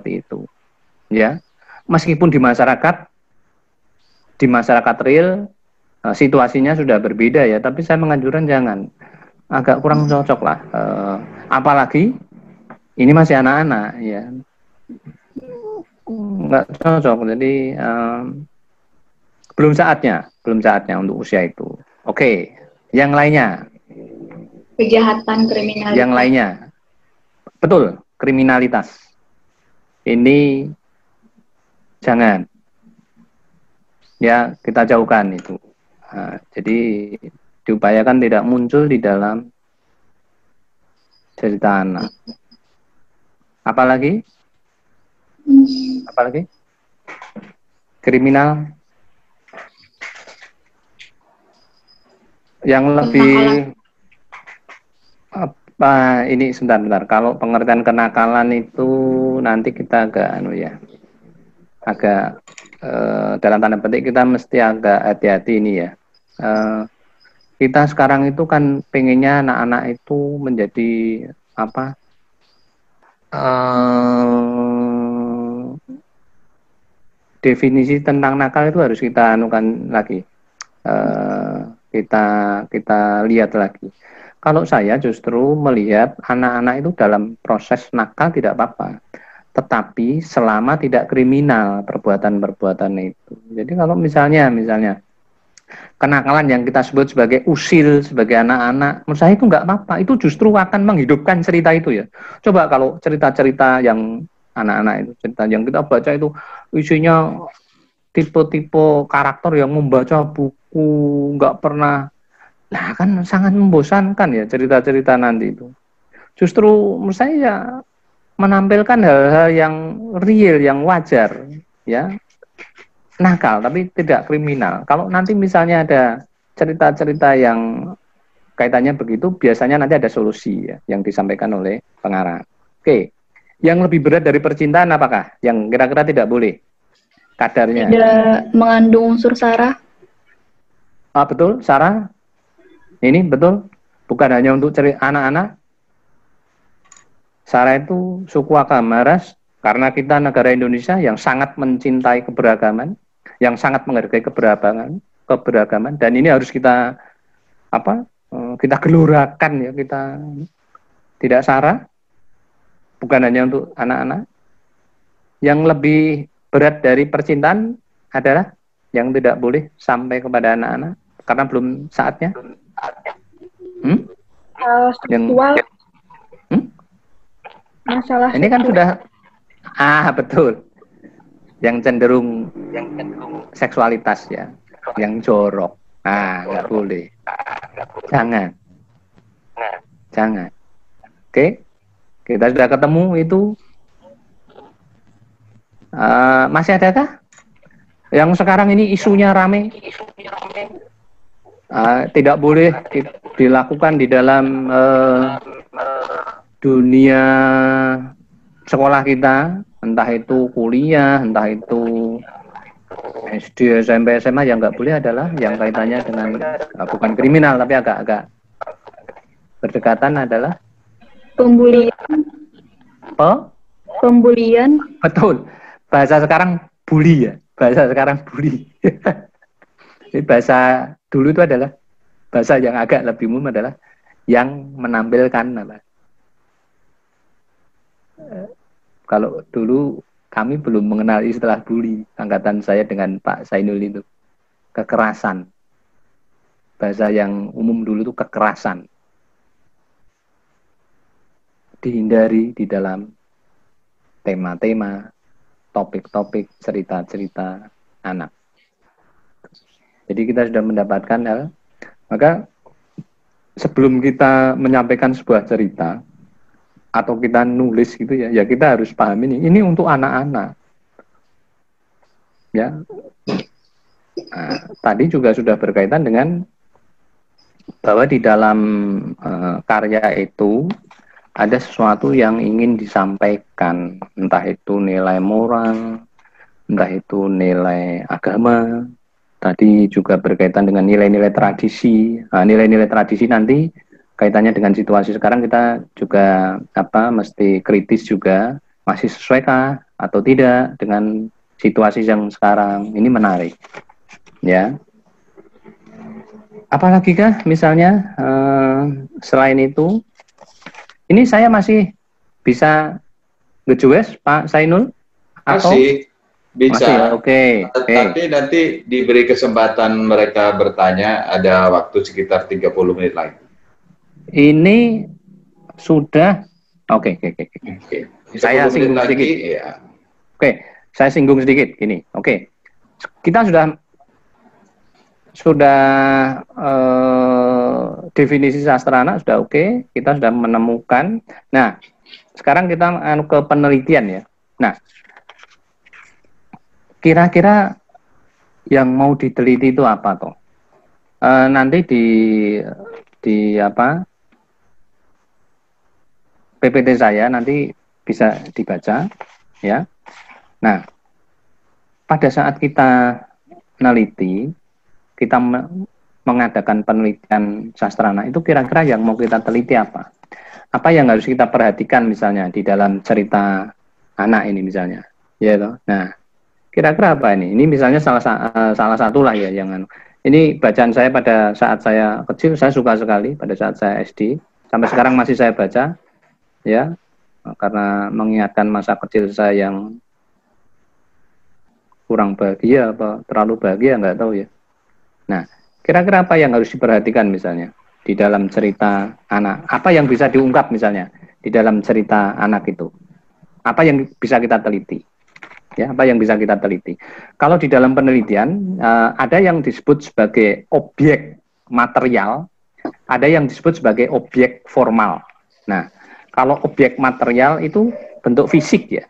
seperti itu. Ya, meskipun di masyarakat real situasinya sudah berbeda ya, tapi saya menganjurkan jangan, agak kurang cocok lah. Apalagi ini masih anak-anak ya, nggak cocok. Jadi belum saatnya untuk usia itu. Oke, yang lainnya. Kejahatan kriminalitas. Yang lainnya, betul, kriminalitas. Ini jangan, ya kita jauhkan itu. Jadi diupayakan tidak muncul di dalam cerita anak. Apalagi kriminal yang lebih apa ini, sebentar. Kalau pengertian kenakalan itu nanti kita agak dalam tanda petik kita mesti agak hati-hati ini ya. Kita sekarang itu kan pengennya anak-anak itu menjadi apa? Definisi tentang nakal itu harus kita anukan lagi. Kita lihat lagi. Kalau saya justru melihat anak-anak itu dalam proses nakal tidak apa-apa, tetapi selama tidak kriminal perbuatan-perbuatan itu. Jadi kalau misalnya kenakalan yang kita sebut sebagai usil, sebagai anak-anak, menurut saya itu nggak apa-apa. Itu justru akan menghidupkan cerita itu ya. Coba kalau cerita-cerita yang anak-anak itu, cerita yang kita baca itu isinya tipe-tipe karakter yang membaca buku nggak pernah, nah kan sangat membosankan ya cerita-cerita nanti itu. Justru menurut saya ya menampilkan hal-hal yang real, yang wajar, ya nakal tapi tidak kriminal. Kalau nanti misalnya ada cerita-cerita yang kaitannya begitu, biasanya nanti ada solusi ya yang disampaikan oleh pengarang. Oke, yang lebih berat dari percintaan apakah? Yang kira-kira tidak boleh kadarnya? Tidak mengandung unsur sara. Betul, Sarah. Ini betul, bukan hanya untuk cerita anak-anak. Sarah itu suku agama ras, karena kita negara Indonesia yang sangat mencintai keberagaman, yang sangat menghargai keberagaman, dan ini harus kita kita gelurakan ya, kita tidak sara, bukan hanya untuk anak-anak. Yang lebih berat dari percintaan adalah yang tidak boleh sampai kepada anak-anak karena belum saatnya. Seksual. Masalah ini kan sudah betul, yang cenderung seksualitas ya, yang jorok, nggak boleh, jangan. Oke, kita sudah ketemu itu. Masih adakah yang sekarang ini isunya rame? Tidak boleh dilakukan di dalam dunia sekolah kita, entah itu kuliah, entah itu SD, SMP, SMA, yang nggak boleh adalah yang kaitannya dengan bukan kriminal tapi agak-agak berdekatan adalah pembulian. Pembulian. Betul. Bahasa sekarang bully ya. Bahasa sekarang bully. Jadi bahasa dulu itu adalah bahasa yang agak lebih umum adalah yang menampilkan kalau dulu kami belum mengenal istilah bully, angkatan saya dengan Pak Zainul itu. Kekerasan. Bahasa yang umum dulu itu kekerasan. Dihindari di dalam tema-tema, topik-topik, cerita-cerita anak. Jadi kita sudah mendapatkan hal, maka sebelum kita menyampaikan sebuah cerita, atau kita nulis gitu ya, ya kita harus paham ini untuk anak-anak. Ya, tadi juga sudah berkaitan dengan bahwa di dalam karya itu ada sesuatu yang ingin disampaikan, entah itu nilai moral, entah itu nilai agama. Tadi juga berkaitan dengan nilai-nilai tradisi. Nilai-nilai tradisi nanti kaitannya dengan situasi sekarang kita juga mesti kritis juga, masih sesuaikah atau tidak dengan situasi yang sekarang. Ini menarik, ya. Apalagi kah misalnya selain itu, ini saya masih bisa ngejues Pak Sainul atau Masih masih? bisa. Oke, oke. Tapi nanti diberi kesempatan mereka bertanya, ada waktu sekitar 30 menit lagi. Ini sudah oke. Oke. Saya 30 menit singgung lagi, sedikit. ya. Oke, saya singgung sedikit gini. Oke. Kita sudah definisi sastra anak sudah oke, kita sudah menemukan. Nah, sekarang kita ke penelitian ya. Nah, kira-kira yang mau diteliti itu apa toh? Nanti di apa PPT saya nanti bisa dibaca ya. Nah, pada saat kita meneliti, kita mengadakan penelitian sastra anak itu kira-kira yang mau kita teliti apa? Apa yang harus kita perhatikan misalnya di dalam cerita anak ini misalnya, ya toh. Nah, kira-kira apa ini? Ini misalnya salah satu lah ya yang ini bacaan saya pada saat saya kecil, saya suka sekali pada saat saya SD, sampai sekarang masih saya baca, ya, karena mengingatkan masa kecil saya yang kurang bahagia apa terlalu bahagia nggak tahu ya. Nah, kira-kira apa yang harus diperhatikan misalnya di dalam cerita anak? Apa yang bisa diungkap misalnya di dalam cerita anak itu? Apa yang bisa kita teliti? Ya, apa yang bisa kita teliti? Kalau di dalam penelitian ada yang disebut sebagai objek material, ada yang disebut sebagai objek formal. Nah, kalau objek material itu bentuk fisik ya,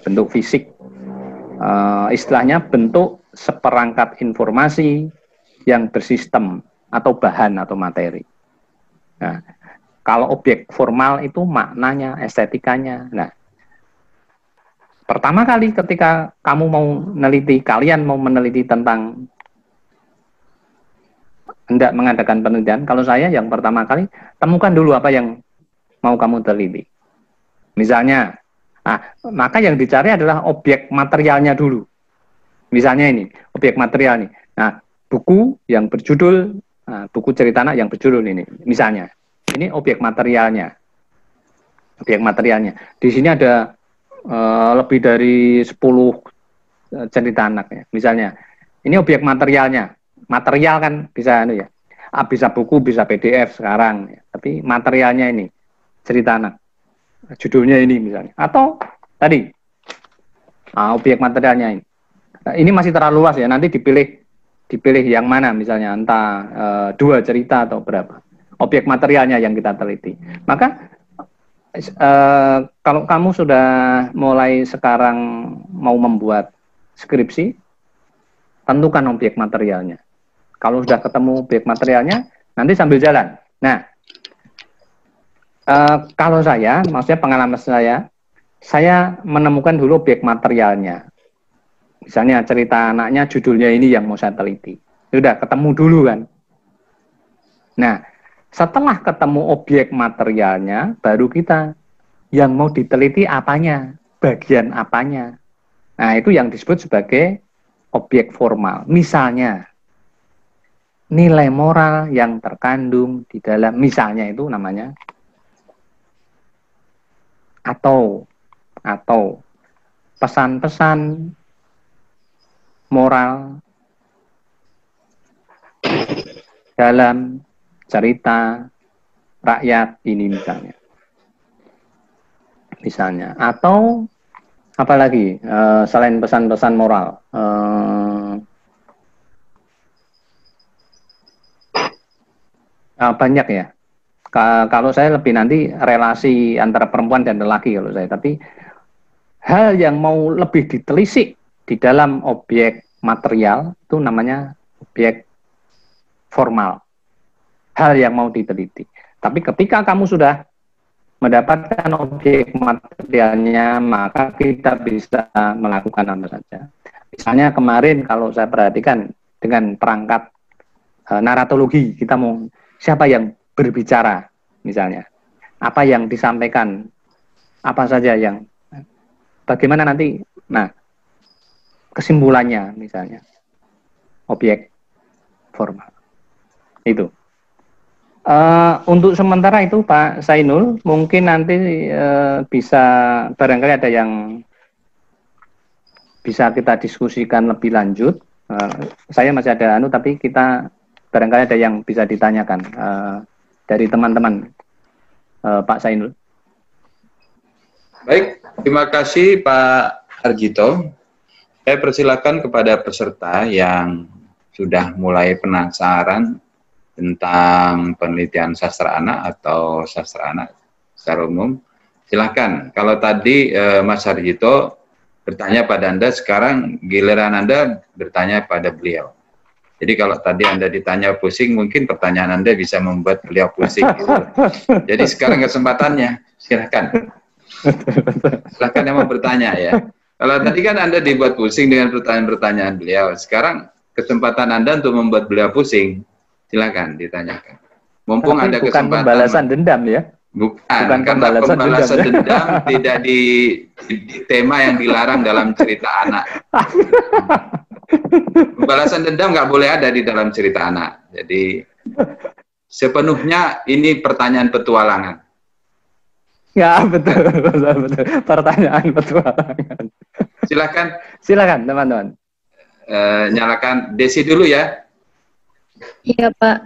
bentuk fisik. Istilahnya bentuk seperangkat informasi yang bersistem atau bahan atau materi. Nah, kalau objek formal itu maknanya, estetikanya. Nah, pertama kali ketika kamu mau meneliti, kalian mau meneliti tentang hendak mengadakan penelitian, kalau saya yang pertama kali temukan dulu apa yang mau kamu teliti. Misalnya, maka yang dicari adalah objek materialnya dulu. Misalnya ini, objek material nih. Nah, buku yang berjudul, buku cerita anak yang berjudul ini, misalnya. Ini objek materialnya. Objek materialnya. Di sini ada lebih dari 10 cerita anak ya. Misalnya, ini objek materialnya. Material kan bisa ya. Bisa buku, bisa PDF sekarang ya. Tapi materialnya ini cerita anak. Judulnya ini misalnya. Atau tadi objek materialnya ini. Nah, ini masih terlalu luas ya. Nanti dipilih yang mana misalnya entah 2 cerita atau berapa. Objek materialnya yang kita teliti. Maka kalau kamu sudah mulai sekarang mau membuat skripsi, tentukan objek materialnya. Kalau sudah ketemu objek materialnya, nanti sambil jalan. Nah, kalau saya, maksudnya pengalaman saya menemukan dulu objek materialnya. Misalnya cerita anaknya judulnya ini yang mau saya teliti. Sudah ketemu dulu kan. Nah, setelah ketemu objek materialnya, baru kita yang mau diteliti apanya, bagian apanya. Nah, itu yang disebut sebagai objek formal. Misalnya, nilai moral yang terkandung di dalam, misalnya itu namanya, atau pesan-pesan moral dalam cerita rakyat ini misalnya atau apalagi selain pesan-pesan moral banyak ya. Kalau saya lebih nanti relasi antara perempuan dan lelaki kalau saya, tapi hal yang mau lebih ditelisik di dalam objek material itu namanya objek formal. Hal yang mau diteliti. Tapi ketika kamu sudah mendapatkan objek materialnya, maka kita bisa melakukan apa saja. Misalnya kemarin kalau saya perhatikan dengan perangkat naratologi, kita mau siapa yang berbicara misalnya, apa yang disampaikan, apa saja yang bagaimana nanti, nah, kesimpulannya misalnya, objek formal. Itu. Untuk sementara itu Pak Sainul, mungkin nanti bisa barangkali ada yang bisa kita diskusikan lebih lanjut. Saya masih ada tapi kita barangkali ada yang bisa ditanyakan dari teman-teman Pak Sainul. Baik, terima kasih Pak Argito. Saya persilakan kepada peserta yang sudah mulai penasaran tentang penelitian sastra anak atau sastra anak secara umum. Silakan. Kalau tadi Mas Argito bertanya pada Anda, sekarang giliran Anda bertanya pada beliau. Jadi kalau tadi Anda ditanya pusing, mungkin pertanyaan Anda bisa membuat beliau pusing. Gitu. Jadi sekarang kesempatannya, silakan. Silakan yang mau bertanya ya. Kalau tadi kan Anda dibuat pusing dengan pertanyaan-pertanyaan beliau. Sekarang kesempatan Anda untuk membuat beliau pusing. Silakan ditanyakan. Mumpung ada bukan kesempatan. Pembalasan dendam ya? Bukan karena pembalasan dendam tidak di tema yang dilarang dalam cerita anak. Pembalasan dendam nggak boleh ada di dalam cerita anak. Jadi sepenuhnya ini pertanyaan petualangan. Ya betul. Pertanyaan petualangan. Silakan teman-teman. Nyalakan Desi dulu ya. Iya Pak.